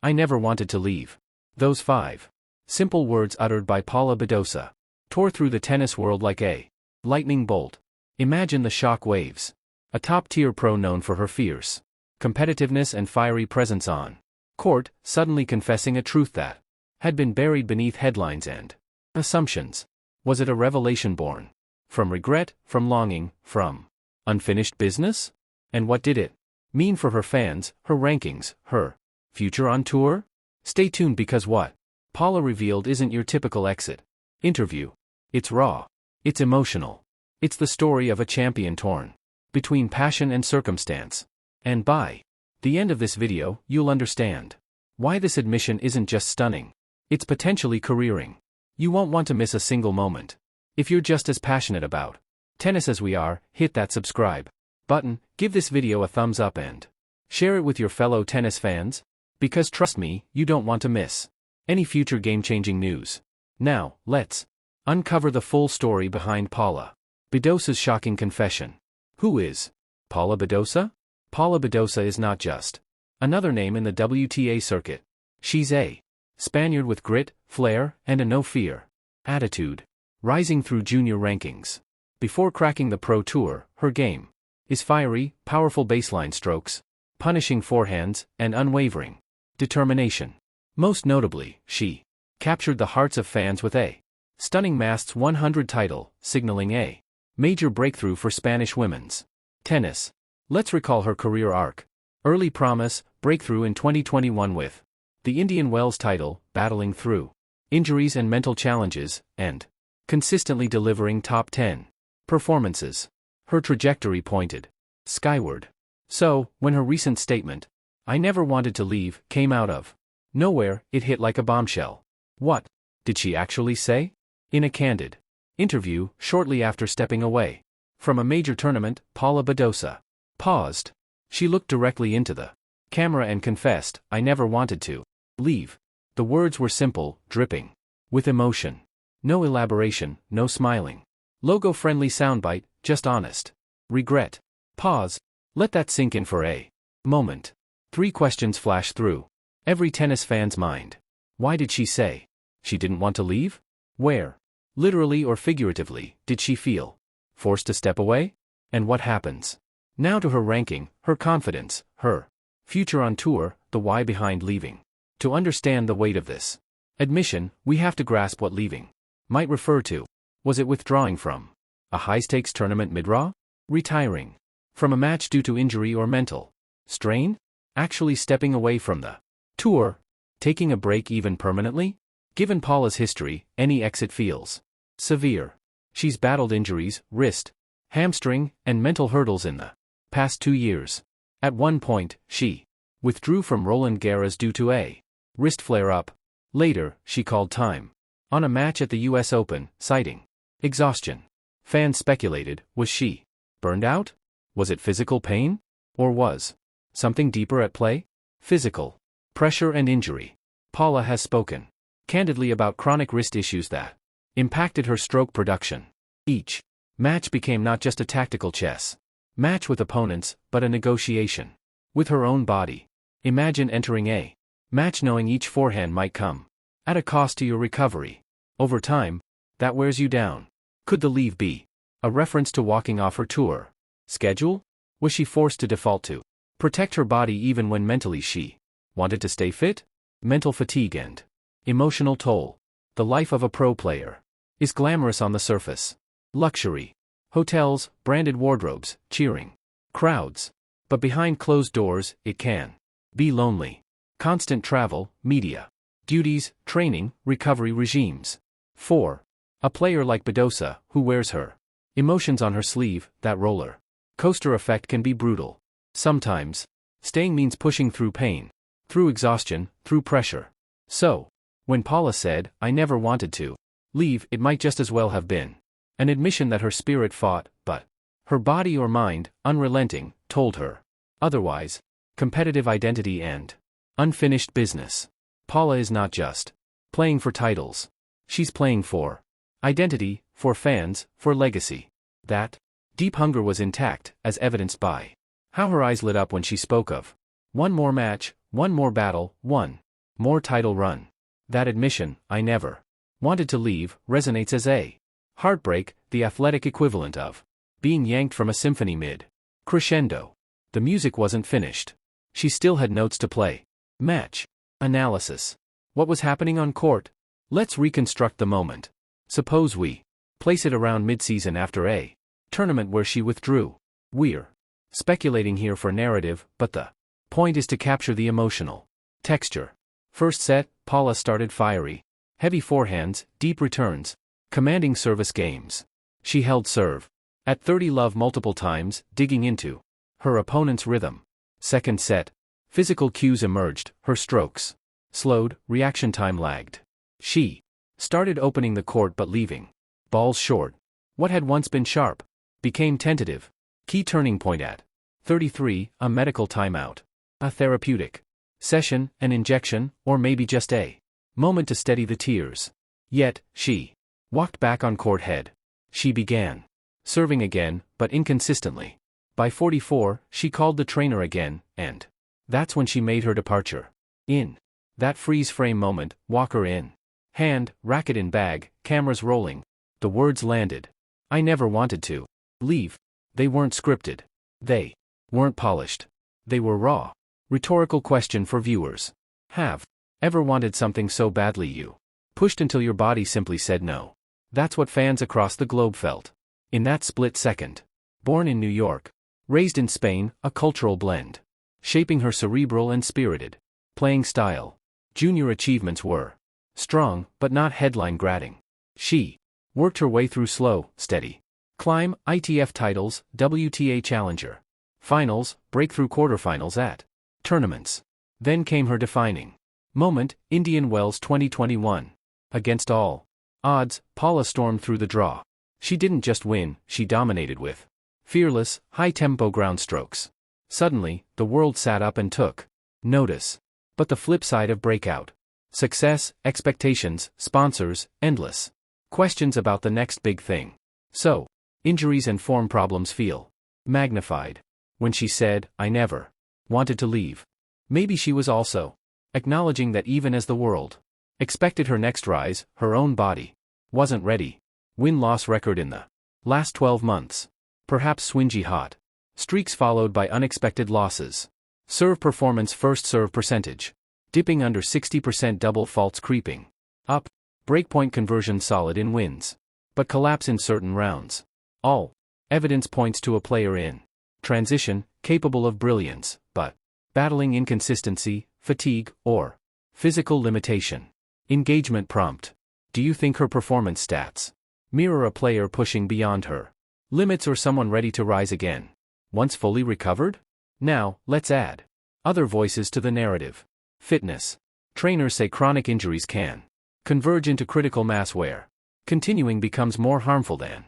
I never wanted to leave. Those 5 simple words uttered by Paula Badosa tore through the tennis world like a lightning bolt. Imagine the shock waves. A top-tier pro known for her fierce competitiveness and fiery presence on court, suddenly confessing a truth that had been buried beneath headlines and assumptions. Was it a revelation born from regret, from longing, from unfinished business? And what did it mean for her fans, her rankings, her future on tour? Stay tuned, because what Paula revealed isn't your typical exit interview. It's raw. It's emotional. It's the story of a champion torn between passion and circumstance. And by the end of this video, you'll understand why this admission isn't just stunning. It's potentially careering. You won't want to miss a single moment. If you're just as passionate about tennis as we are, hit that subscribe button, give this video a thumbs up and share it with your fellow tennis fans, because trust me, you don't want to miss any future game-changing news. Now, let's uncover the full story behind Paula Badosa's shocking confession. Who is Paula Badosa? Paula Badosa is not just another name in the WTA circuit. She's a Spaniard with grit, flair, and a no-fear attitude, rising through junior rankings. Before cracking the pro tour, her game is fiery, powerful baseline strokes, punishing forehands, and unwavering determination. Most notably, she captured the hearts of fans with a stunning Masters 100 title, signaling a major breakthrough for Spanish women's tennis. Let's recall her career arc. Early promise, breakthrough in 2021 with the Indian Wells title, battling through injuries and mental challenges, and consistently delivering top 10 performances. Her trajectory pointed skyward. So, when her recent statement, "I never wanted to leave," came out of nowhere, it hit like a bombshell. What did she actually say? In a candid interview, shortly after stepping away from a major tournament, Paula Badosa paused. She looked directly into the camera and confessed, "I never wanted to leave." The words were simple, dripping with emotion. No elaboration, no smiling logo-friendly soundbite, just honest regret. Pause. Let that sink in for a moment. 3 questions flash through every tennis fan's mind. Why did she say she didn't want to leave? Where, literally or figuratively, did she feel forced to step away? And what happens now to her ranking, her confidence, her future on tour, the why behind leaving? To understand the weight of this admission, we have to grasp what leaving might refer to. Was it withdrawing from a high-stakes tournament mid-raw? Retiring from a match due to injury or mental strain? Actually stepping away from the tour? Taking a break even permanently? Given Paula's history, any exit feels severe. She's battled injuries, wrist, hamstring, and mental hurdles in the past 2 years. At one point, she withdrew from Roland Garros due to a wrist flare-up. Later, she called time on a match at the US Open, citing exhaustion. Fans speculated, was she burned out? Was it physical pain? Or was something deeper at play? Physical pressure and injury. Paula has spoken candidly about chronic wrist issues that impacted her stroke production. Each match became not just a tactical chess match with opponents, but a negotiation with her own body. Imagine entering a match knowing each forehand might come at a cost to your recovery. Over time, that wears you down. Could the leave be a reference to walking off her tour schedule? Was she forced to default to protect her body even when mentally she wanted to stay fit? Mental fatigue and emotional toll. The life of a pro player is glamorous on the surface. Luxury, hotels, branded wardrobes, cheering crowds. But behind closed doors, it can be lonely. Constant travel, media duties, training, recovery regimes. 4. A player like Badosa, who wears her emotions on her sleeve, that roller coaster effect can be brutal. Sometimes, staying means pushing through pain, through exhaustion, through pressure. So, when Paula said, "I never wanted to leave," it might just as well have been an admission that her spirit fought, but her body or mind, unrelenting, told her otherwise. Competitive identity and unfinished business. Paula is not just playing for titles. She's playing for identity, for fans, for legacy. That deep hunger was intact, as evidenced by how her eyes lit up when she spoke of one more match, one more battle, one More title run. That admission, I never wanted to leave, resonates as a heartbreak, the athletic equivalent of being yanked from a symphony mid crescendo. The music wasn't finished. She still had notes to play. Match. Analysis. What was happening on court? Let's reconstruct the moment. Suppose we place it around mid-season after a tournament where she withdrew. We're speculating here for narrative, but the point is to capture the emotional texture. First set, Paula started fiery. Heavy forehands, deep returns, commanding service games. She held serve at 30 love multiple times, digging into her opponent's rhythm. Second set, physical cues emerged, her strokes slowed, reaction time lagged. She started opening the court but leaving balls short. What had once been sharp became tentative. Key turning point at 33, a medical timeout. A therapeutic session, an injection, or maybe just a moment to steady the tears. Yet, she walked back on court head. She began serving again, but inconsistently. By 44, she called the trainer again, and that's when she made her departure. In that freeze-frame moment, Walker in hand, racket in bag, cameras rolling, the words landed. I never wanted to leave. They weren't scripted. They weren't polished. They were raw. Rhetorical question for viewers. Have ever wanted something so badly you pushed until your body simply said no? That's what fans across the globe felt. In that split second. Born in New York, raised in Spain, a cultural blend shaping her cerebral and spirited playing style. Junior achievements were strong, but not headline-grabbing. She worked her way through slow, steady climb, ITF titles, WTA Challenger finals, breakthrough quarterfinals at tournaments. Then came her defining moment, Indian Wells 2021. Against all odds, Paula stormed through the draw. She didn't just win, she dominated with fearless, high-tempo ground strokes. Suddenly, the world sat up and took notice. But the flip side of breakout success, expectations, sponsors, endless questions about the next big thing. So, injuries and form problems feel magnified. When she said, I never wanted to leave. Maybe she was also acknowledging that even as the world expected her next rise, her own body wasn't ready. Win-loss record in the last 12 months. Perhaps swingy hot streaks followed by unexpected losses. Serve performance, first serve percentage dipping under 60%, double faults creeping up. Breakpoint conversion solid in wins, but collapse in certain rounds. All evidence points to a player in transition, capable of brilliance, but battling inconsistency, fatigue, or physical limitation. Engagement prompt. Do you think her performance stats mirror a player pushing beyond her limits or someone ready to rise again once fully recovered? Now, let's add other voices to the narrative. Fitness. Trainers say chronic injuries can converge into critical mass where continuing becomes more harmful than.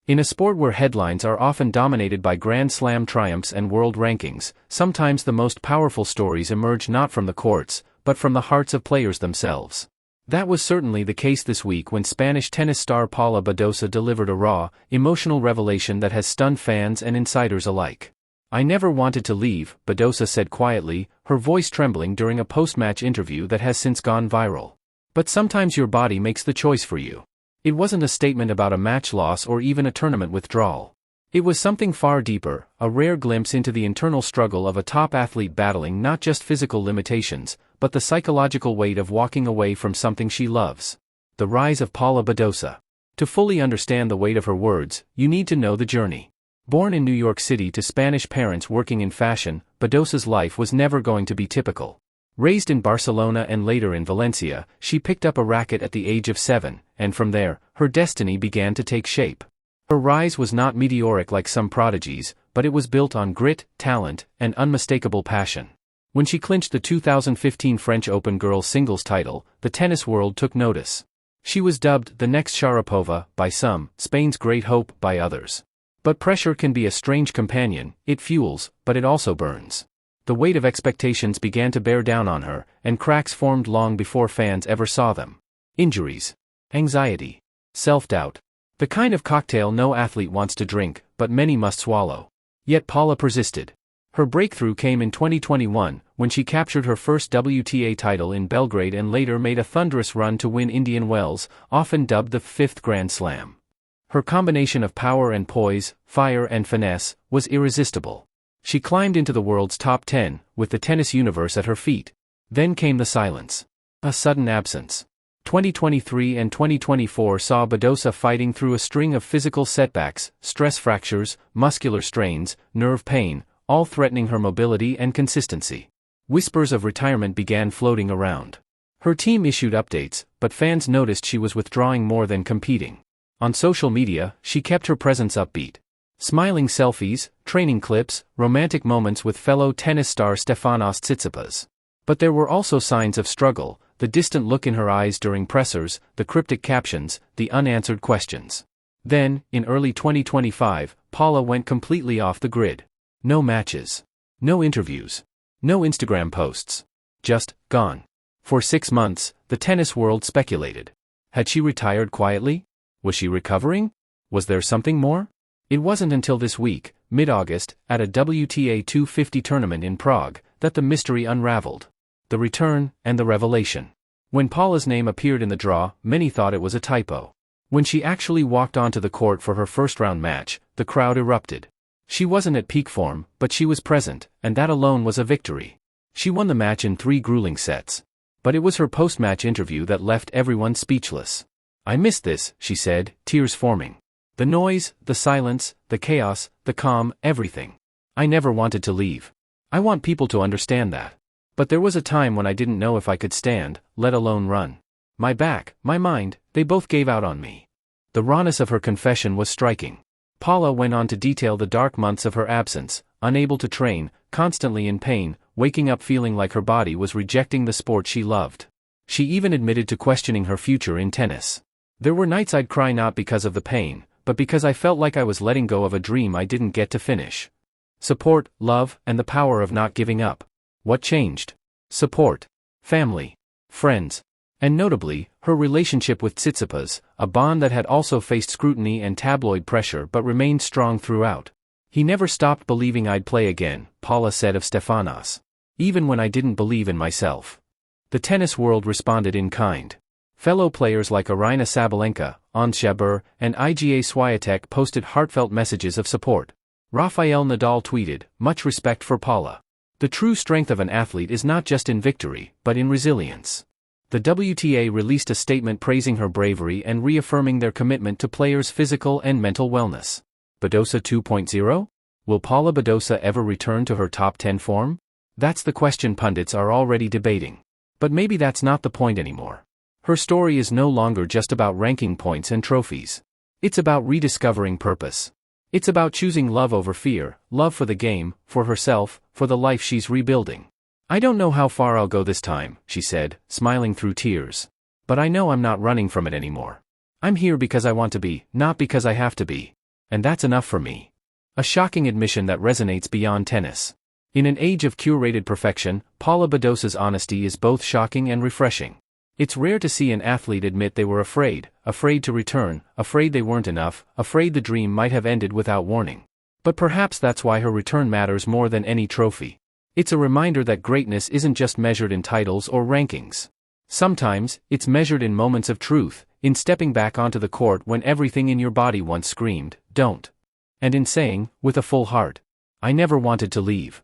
In a sport where headlines are often dominated by Grand Slam triumphs and world rankings, sometimes the most powerful stories emerge not from the courts, but from the hearts of players themselves. That was certainly the case this week when Spanish tennis star Paula Badosa delivered a raw, emotional revelation that has stunned fans and insiders alike. I never wanted to leave, Badosa said quietly, her voice trembling during a post-match interview that has since gone viral. But sometimes your body makes the choice for you. It wasn't a statement about a match loss or even a tournament withdrawal. It was something far deeper, a rare glimpse into the internal struggle of a top athlete battling not just physical limitations, but the psychological weight of walking away from something she loves. The rise of Paula Badosa. To fully understand the weight of her words, you need to know the journey. Born in New York City to Spanish parents working in fashion, Badosa's life was never going to be typical. Raised in Barcelona and later in Valencia, she picked up a racket at the age of 7, and from there, her destiny began to take shape. Her rise was not meteoric like some prodigies, but it was built on grit, talent, and unmistakable passion. When she clinched the 2015 French Open girls singles title, the tennis world took notice. She was dubbed the next Sharapova by some, Spain's great hope by others. But pressure can be a strange companion, it fuels, but it also burns. The weight of expectations began to bear down on her, and cracks formed long before fans ever saw them. Injuries, anxiety, self-doubt. The kind of cocktail no athlete wants to drink, but many must swallow. Yet Paula persisted. Her breakthrough came in 2021, when she captured her first WTA title in Belgrade and later made a thunderous run to win Indian Wells, often dubbed the fifth Grand Slam. Her combination of power and poise, fire and finesse, was irresistible. She climbed into the world's top 10, with the tennis universe at her feet. Then came the silence. A sudden absence. 2023 and 2024 saw Badosa fighting through a string of physical setbacks, stress fractures, muscular strains, nerve pain, all threatening her mobility and consistency. Whispers of retirement began floating around. Her team issued updates, but fans noticed she was withdrawing more than competing. On social media, she kept her presence upbeat. Smiling selfies, training clips, romantic moments with fellow tennis star Stefanos Tsitsipas. But there were also signs of struggle, the distant look in her eyes during pressers, the cryptic captions, the unanswered questions. Then, in early 2025, Paula went completely off the grid. No matches. No interviews. No Instagram posts. Just, gone. For 6 months, the tennis world speculated. Had she retired quietly? Was she recovering? Was there something more? It wasn't until this week, mid-August, at a WTA 250 tournament in Prague, that the mystery unraveled. The return, and the revelation. When Paula's name appeared in the draw, many thought it was a typo. When she actually walked onto the court for her first-round match, the crowd erupted. She wasn't at peak form, but she was present, and that alone was a victory. She won the match in 3 grueling sets. But it was her post-match interview that left everyone speechless. "I missed this," she said, tears forming. "The noise, the silence, the chaos, the calm, everything. I never wanted to leave. I want people to understand that. But there was a time when I didn't know if I could stand, let alone run. My back, my mind, they both gave out on me." The rawness of her confession was striking. Paula went on to detail the dark months of her absence, unable to train, constantly in pain, waking up feeling like her body was rejecting the sport she loved. She even admitted to questioning her future in tennis. "There were nights I'd cry not because of the pain, but because I felt like I was letting go of a dream I didn't get to finish." Support, love, and the power of not giving up. What changed? Support. Family. Friends. And notably, her relationship with Tsitsipas, a bond that had also faced scrutiny and tabloid pressure but remained strong throughout. "He never stopped believing I'd play again," Paula said of Stefanos. "Even when I didn't believe in myself." The tennis world responded in kind. Fellow players like Aryna Sabalenka, Ons Jabeur, and Iga Swiatek posted heartfelt messages of support. Rafael Nadal tweeted, "Much respect for Paula. The true strength of an athlete is not just in victory, but in resilience." The WTA released a statement praising her bravery and reaffirming their commitment to players' physical and mental wellness. Badosa 2.0? Will Paula Badosa ever return to her top 10 form? That's the question pundits are already debating. But maybe that's not the point anymore. Her story is no longer just about ranking points and trophies. It's about rediscovering purpose. It's about choosing love over fear, love for the game, for herself, for the life she's rebuilding. "I don't know how far I'll go this time," she said, smiling through tears. "But I know I'm not running from it anymore. I'm here because I want to be, not because I have to be. And that's enough for me." A shocking admission that resonates beyond tennis. In an age of curated perfection, Paula Badosa's honesty is both shocking and refreshing. It's rare to see an athlete admit they were afraid to return, afraid they weren't enough, afraid the dream might have ended without warning. But perhaps that's why her return matters more than any trophy. It's a reminder that greatness isn't just measured in titles or rankings. Sometimes, it's measured in moments of truth, in stepping back onto the court when everything in your body once screamed, "Don't." And in saying, with a full heart, "I never wanted to leave."